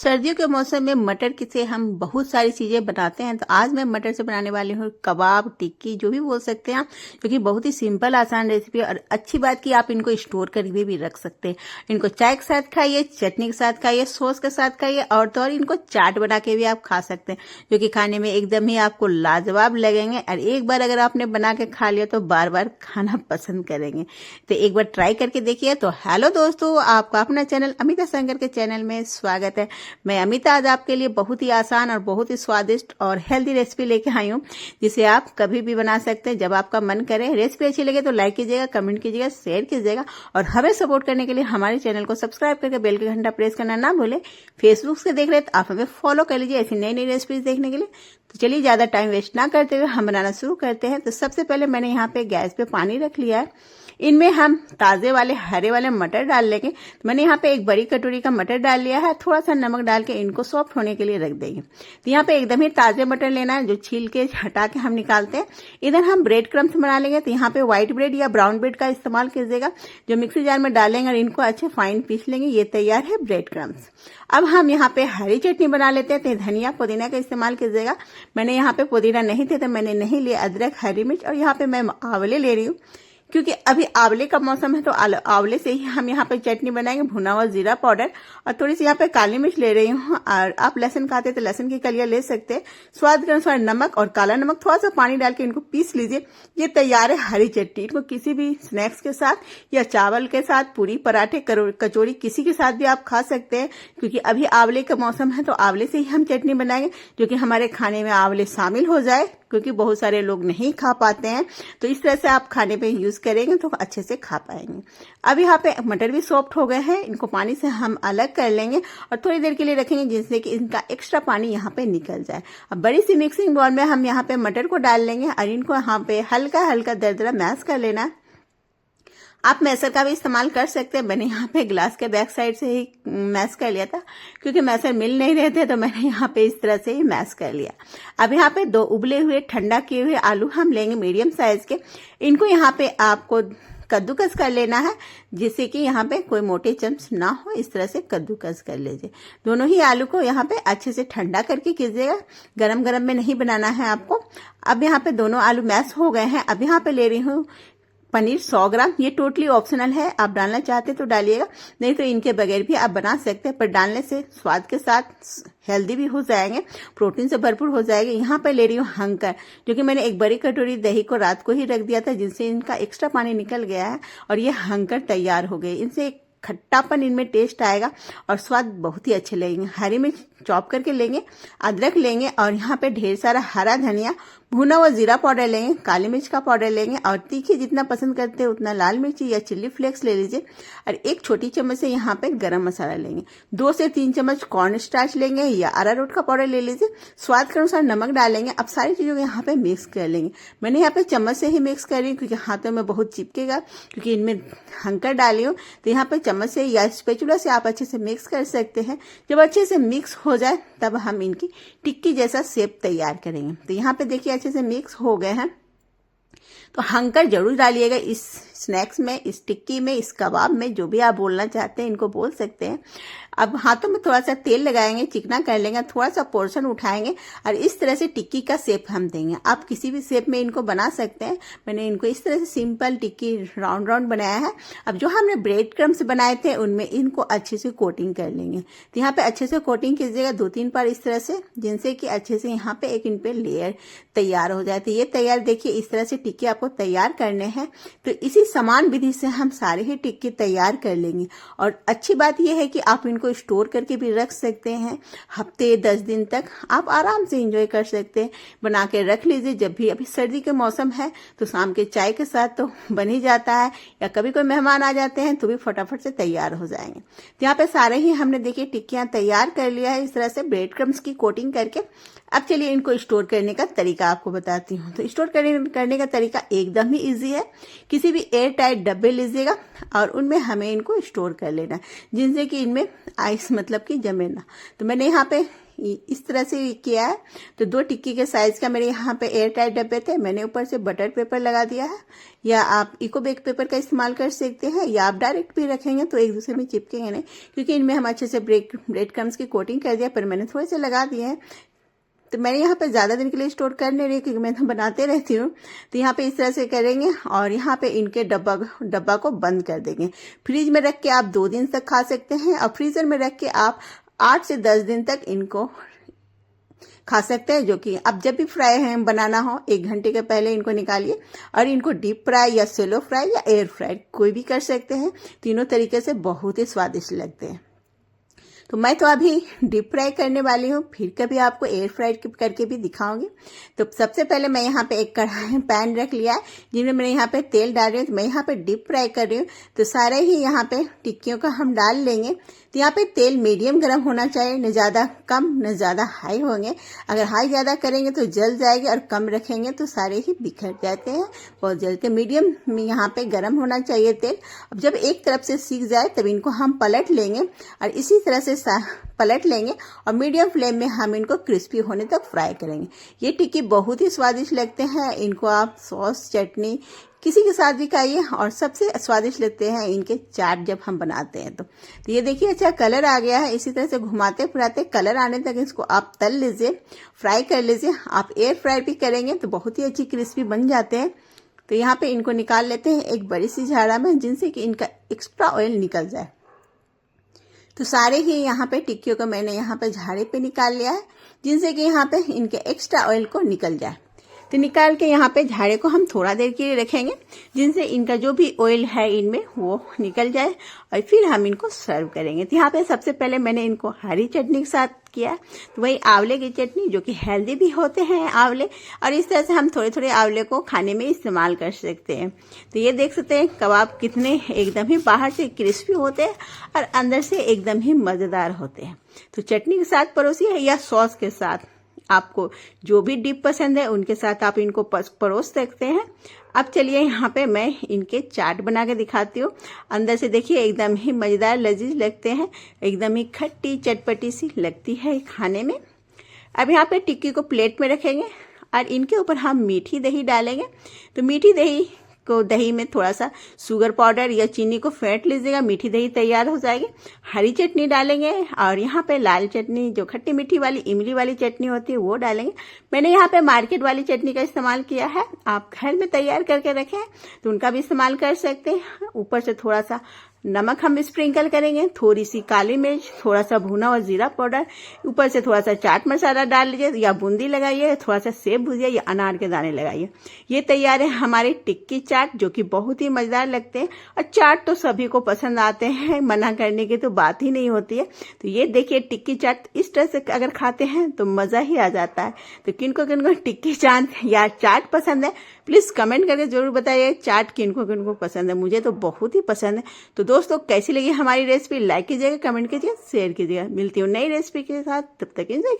सर्दियों के मौसम में मटर से हम बहुत सारी चीज़ें बनाते हैं। तो आज मैं मटर से बनाने वाली हूँ कबाब, टिक्की, जो भी बोल सकते हैं आप, क्योंकि बहुत ही सिंपल आसान रेसिपी है। और अच्छी बात कि आप इनको स्टोर करके भी रख सकते हैं। इनको चाय के साथ खाइए, चटनी के साथ खाइए, सॉस के साथ खाइए, और तो और इनको चाट बना के भी आप खा सकते हैं, जो कि खाने में एकदम ही आपको लाजवाब लगेंगे। और एक बार अगर आपने बना के खा लिया तो बार बार खाना पसंद करेंगे। तो एक बार ट्राई करके देखिए। तो हेलो दोस्तों, आपका अपना चैनल अमिता शंकर के चैनल में स्वागत है। मैं अमिता आज आपके लिए बहुत ही आसान और बहुत ही स्वादिष्ट और हेल्दी रेसिपी लेके आई हूँ, जिसे आप कभी भी बना सकते हैं जब आपका मन करे। रेसिपी अच्छी लगे तो लाइक कीजिएगा, कमेंट कीजिएगा, शेयर कीजिएगा, और हमें सपोर्ट करने के लिए हमारे चैनल को सब्सक्राइब करके बेल का घंटा प्रेस करना ना भूलें। फेसबुक से देख रहे तो आप हमें फॉलो कर लीजिए ऐसी नई नई रेसिपीज देखने के लिए। तो चलिए ज्यादा टाइम वेस्ट ना करते हुए हम बनाना शुरू करते हैं। तो सबसे पहले मैंने यहाँ पे गैस पे पानी रख लिया है। इनमें हम ताजे वाले हरे वाले मटर डाल लेंगे। तो मैंने यहाँ पे एक बड़ी कटोरी का मटर डाल लिया है। थोड़ा सा नमक डाल के इनको सॉफ्ट होने के लिए रख देंगे। तो यहाँ पे एकदम ही ताजे मटर लेना है, जो छील के हटा के हम निकालते हैं। इधर हम ब्रेड क्रम्स बना लेंगे। तो यहाँ पे व्हाइट ब्रेड या ब्राउन ब्रेड का इस्तेमाल कीजिएगा, जो मिक्सी जार में डालेंगे और इनको अच्छे फाइन पीस लेंगे। ये तैयार है ब्रेड क्रम्स। अब हम यहाँ पे हरी चटनी बना लेते हैं। तो धनिया पुदीना का इस्तेमाल कीजिएगा। मैंने यहाँ पे पुदीना नहीं थे तो मैंने नहीं लिया। अदरक, हरी मिर्च, और यहाँ पे मैं आंवले ले रही हूँ, क्योंकि अभी आंवले का मौसम है। तो आंवले से ही हम यहाँ पे चटनी बनाएंगे। भुना हुआ जीरा पाउडर और थोड़ी सी यहाँ पे काली मिर्च ले रही हूँ। और आप लहसुन खाते तो लहसुन की कलियां ले सकते हैं। स्वाद के अनुसार नमक और काला नमक, थोड़ा सा पानी डाल के इनको पीस लीजिए। ये तैयार है हरी चटनी। इनको किसी भी स्नैक्स के साथ या चावल के साथ, पूरी, पराठे, कचौड़ी, किसी के साथ भी आप खा सकते हैं। क्योंकि अभी आंवले का मौसम है तो आंवले से ही हम चटनी बनाएंगे, जो कि हमारे खाने में आंवले शामिल हो जाए, क्योंकि बहुत सारे लोग नहीं खा पाते हैं। तो इस तरह से आप खाने पे यूज करेंगे तो अच्छे से खा पाएंगे। अब यहाँ पे मटर भी सॉफ्ट हो गए हैं। इनको पानी से हम अलग कर लेंगे और थोड़ी देर के लिए रखेंगे, जिससे कि इनका एक्स्ट्रा पानी यहाँ पे निकल जाए। अब बड़ी सी मिक्सिंग बाउल में हम यहाँ पे मटर को डाल लेंगे और इनको यहाँ पे हल्का हल्का दरदरा मैश कर लेना है। आप मैसर का भी इस्तेमाल कर सकते हैं। मैंने यहाँ पे ग्लास के बैक साइड से ही मैश कर लिया था, क्योंकि मैसर मिल नहीं रहे थे, तो मैंने यहाँ पे इस तरह से ही मैश कर लिया। अब यहाँ पे 2 उबले हुए ठंडा किए हुए आलू हम लेंगे मीडियम साइज के। इनको यहाँ पे आपको कद्दूकस कर लेना है, जिससे कि यहाँ पे कोई मोटे चम्स ना हो। इस तरह से कद्दूकस कर लीजिए। दोनों ही आलू को यहाँ पे अच्छे से ठंडा करके कीजिएगा, गरम गरम में नहीं बनाना है आपको। अब यहाँ पे दोनों आलू मैश हो गए हैं। अब यहाँ पे ले रही हूँ पनीर 100 ग्राम। ये टोटली ऑप्शनल है, आप डालना चाहते तो डालिएगा, नहीं तो इनके बगैर भी आप बना सकते हैं। पर डालने से स्वाद के साथ हेल्दी भी हो जाएंगे, प्रोटीन से भरपूर हो जाएंगे। यहाँ पे ले रही हूँ हंकर, जो कि मैंने एक बड़ी कटोरी दही को रात को ही रख दिया था, जिनसे इनका एक्स्ट्रा पानी निकल गया है और ये हंकर तैयार हो गए। इनसे खट्टापन इनमें टेस्ट आएगा और स्वाद बहुत ही अच्छे लगेंगे। हरी मिर्च चॉप करके लेंगे, अदरक लेंगे, और यहाँ पे ढेर सारा हरा धनिया, भुना हुआ जीरा पाउडर लेंगे, काली मिर्च का पाउडर लेंगे, और तीखी जितना पसंद करते हैं उतना लाल मिर्ची या चिल्ली फ्लेक्स ले लीजिए। और 1 छोटी चम्मच से यहाँ पे गरम मसाला लेंगे। 2 से 3 चम्मच कॉर्न स्टार्च लेंगे या अरारोट का पाउडर ले लीजिए। स्वाद के अनुसार नमक डालेंगे। अब सारी चीजों को यहाँ पे मिक्स कर लेंगे। मैंने यहाँ पे चम्मच से ही मिक्स कर रही हूँ, क्योंकि हाथों में बहुत चिपकेगा, क्योंकि इनमें हंकर डाली हूँ। तो यहाँ पे चम्मच से या स्पैचुला से आप अच्छे से मिक्स कर सकते हैं। जब अच्छे से मिक्स हो जाए तब हम इनकी टिक्की जैसा शेप तैयार करेंगे। तो यहाँ पे देखिए अच्छे से मिक्स हो गए हैं। तो हंकर जरूर डालिएगा इस स्नैक्स में, इस टिक्की में, इस कबाब में, जो भी आप बोलना चाहते हैं इनको बोल सकते हैं। अब हाथों में थोड़ा सा तेल लगाएंगे, चिकना कर लेंगे, थोड़ा सा पोर्शन उठाएंगे और इस तरह से टिक्की का शेप हम देंगे। आप किसी भी शेप में इनको बना सकते हैं। मैंने इनको इस तरह से सिंपल टिक्की राउंड राउंड बनाया है। अब जो हमने ब्रेड क्रम्स बनाए थे उनमें इनको अच्छे से कोटिंग कर लेंगे। तो यहाँ पे अच्छे से कोटिंग कीजिएगा 2-3 बार इस तरह से, जिनसे कि अच्छे से यहाँ पे एक इन पे लेयर तैयार हो जाए। तो ये तैयार देखिए, इस तरह से टिक्की आपको तैयार करने हैं। तो इसी समान विधि से हम सारे ही टिक्की तैयार कर लेंगे। और अच्छी बात यह है कि आप इनको स्टोर करके भी रख सकते हैं। हफ्ते 10 दिन तक आप आराम से एंजॉय कर सकते हैं। बना के रख लीजिए। जब भी अभी सर्दी के मौसम है तो शाम के चाय के साथ तो बन ही जाता है, या कभी कोई मेहमान आ जाते हैं तो भी फटाफट से तैयार हो जाएंगे। तो यहाँ पे सारे ही हमने देखिए टिक्कियां तैयार कर लिया है। इस तरह से ब्रेड क्रम्स की कोटिंग करके अब चलिए इनको स्टोर करने का तरीका आपको बताती हूँ। तो स्टोर करने का तरीका एकदम ही इजी है। किसी भी एयर टाइट डब्बे लीजिएगा और उनमें हमें इनको स्टोर कर लेना, जिनसे कि इनमें आइस मतलब कि जमे ना। तो मैंने यहाँ पे इस तरह से किया है। तो 2 टिक्की के साइज का मेरे यहाँ पे एयर टाइट डब्बे थे। मैंने ऊपर से बटर पेपर लगा दिया है, या आप इको बेक पेपर का इस्तेमाल कर सकते हैं, या आप डायरेक्ट भी रखेंगे तो एक दूसरे में चिपकेंगे नहीं, क्योंकि इनमें हम अच्छे से ब्रेड क्रम्स की कोटिंग कर दिया, पर मैंने थोड़े से लगा दिए हैं। तो मैंने यहाँ पे ज़्यादा दिन के लिए स्टोर कर नहीं रही, क्योंकि मैं तो बनाते रहती हूँ। तो यहाँ पे इस तरह से करेंगे और यहाँ पे इनके डब्बा को बंद कर देंगे। फ्रिज में रख के आप 2 दिन तक खा सकते हैं, और फ्रीजर में रख के आप 8 से 10 दिन तक इनको खा सकते हैं। जो कि अब जब भी फ्राई बनाना हो 1 घंटे के पहले इनको निकालिए, और इनको डीप फ्राई या सेलो फ्राई या एयर फ्राई कोई भी कर सकते हैं। तीनों तरीके से बहुत ही स्वादिष्ट लगते हैं। तो मैं तो अभी डीप फ्राई करने वाली हूँ, फिर कभी आपको एयर फ्राई करके भी दिखाऊंगी। तो सबसे पहले मैं यहाँ पे एक कढ़ाई पैन रख लिया है, जिनमें मैंने यहाँ पे तेल डाल रही हूँ। तो मैं यहाँ पे डीप फ्राई कर रही हूँ, तो सारे ही यहाँ पे टिक्कियों का हम डाल लेंगे। तो यहाँ पे तेल मीडियम गर्म होना चाहिए, न ज़्यादा कम न ज़्यादा हाई होंगे। अगर हाई ज़्यादा करेंगे तो जल जाएगी, और कम रखेंगे तो सारे ही बिखर जाते हैं बहुत जल्द। मीडियम में यहाँ पे गर्म होना चाहिए तेल। अब जब एक तरफ से सीख जाए तब इनको हम पलट लेंगे, और इसी तरह से पलट लेंगे, और मीडियम फ्लेम में हम इनको क्रिस्पी होने तक फ्राई करेंगे। ये टिक्की बहुत ही स्वादिष्ट लगते हैं। इनको आप सॉस चटनी किसी के साथ भी खाइए, और सबसे स्वादिष्ट लगते हैं इनके चाट जब हम बनाते हैं। तो ये देखिए अच्छा कलर आ गया है। इसी तरह से घुमाते फिराते कलर आने तक इसको आप तल लीजिए, फ्राई कर लीजिए। आप एयर फ्राई भी करेंगे तो बहुत ही अच्छी क्रिस्पी बन जाते हैं। तो यहाँ पे इनको निकाल लेते हैं एक बड़ी सी झाड़ा में, जिनसे कि इनका एक्स्ट्रा ऑयल निकल जाए। तो सारे ही यहाँ पे टिक्कियों को मैंने यहाँ पे झाड़े पे निकाल लिया है, जिनसे कि यहाँ पे इनके एक्स्ट्रा ऑयल को निकल जाए। तो निकाल के यहाँ पे झाड़े को हम थोड़ा देर के लिए रखेंगे, जिनसे इनका जो भी ऑयल है इनमें वो निकल जाए, और फिर हम इनको सर्व करेंगे। तो यहाँ पे सबसे पहले मैंने इनको हरी चटनी के साथ किया। तो वही आंवले की चटनी, जो कि हेल्दी भी होते हैं आंवले, और इस तरह से हम थोड़े थोड़े आंवले को खाने में इस्तेमाल कर सकते हैं। तो ये देख सकते हैं कबाब कितने एकदम ही बाहर से क्रिस्पी होते हैं और अंदर से एकदम ही मज़ेदार होते हैं। तो चटनी के साथ परोसिए या सॉस के साथ, आपको जो भी डिप पसंद है उनके साथ आप इनको परोस सकते हैं। अब चलिए यहाँ पे मैं इनके चाट बना के दिखाती हूँ। अंदर से देखिए एकदम ही मज़ेदार लजीज लगते हैं, एकदम ही खट्टी चटपटी सी लगती है खाने में। अब यहाँ पे टिक्की को प्लेट में रखेंगे, और इनके ऊपर हम मीठी दही डालेंगे। तो मीठी दही को दही में थोड़ा सा शुगर पाउडर या चीनी को फेंट लीजिएगा, मीठी दही तैयार हो जाएगी। हरी चटनी डालेंगे, और यहाँ पे लाल चटनी जो खट्टी मीठी वाली इमली वाली चटनी होती है वो डालेंगे। मैंने यहाँ पे मार्केट वाली चटनी का इस्तेमाल किया है, आप घर में तैयार करके रखें तो उनका भी इस्तेमाल कर सकते हैं। ऊपर से थोड़ा सा नमक हम स्प्रिंकल करेंगे, थोड़ी सी काली मिर्च, थोड़ा सा भुना और जीरा पाउडर, ऊपर से थोड़ा सा चाट मसाला डाल लीजिए, या बूंदी लगाइए, थोड़ा सा सेब भुजिए या अनार के दाने लगाइए। ये तैयार है हमारी टिक्की चाट, जो कि बहुत ही मजेदार लगते हैं। और चाट तो सभी को पसंद आते हैं, मना करने की तो बात ही नहीं होती है। तो ये देखिए टिक्की चाट इस तरह से अगर खाते हैं तो मजा ही आ जाता है। तो किनको किनको टिक्की चाट या चाट पसंद है, प्लीज कमेंट करके जरूर बताइए चाट किनको किनको पसंद है। मुझे तो बहुत ही पसंद है। तो दोस्तों कैसी लगी हमारी रेसिपी, लाइक कीजिएगा, कमेंट कीजिएगा, शेयर कीजिएगा। मिलती हूँ नई रेसिपी के साथ, तब तक एंजॉय कीजिए।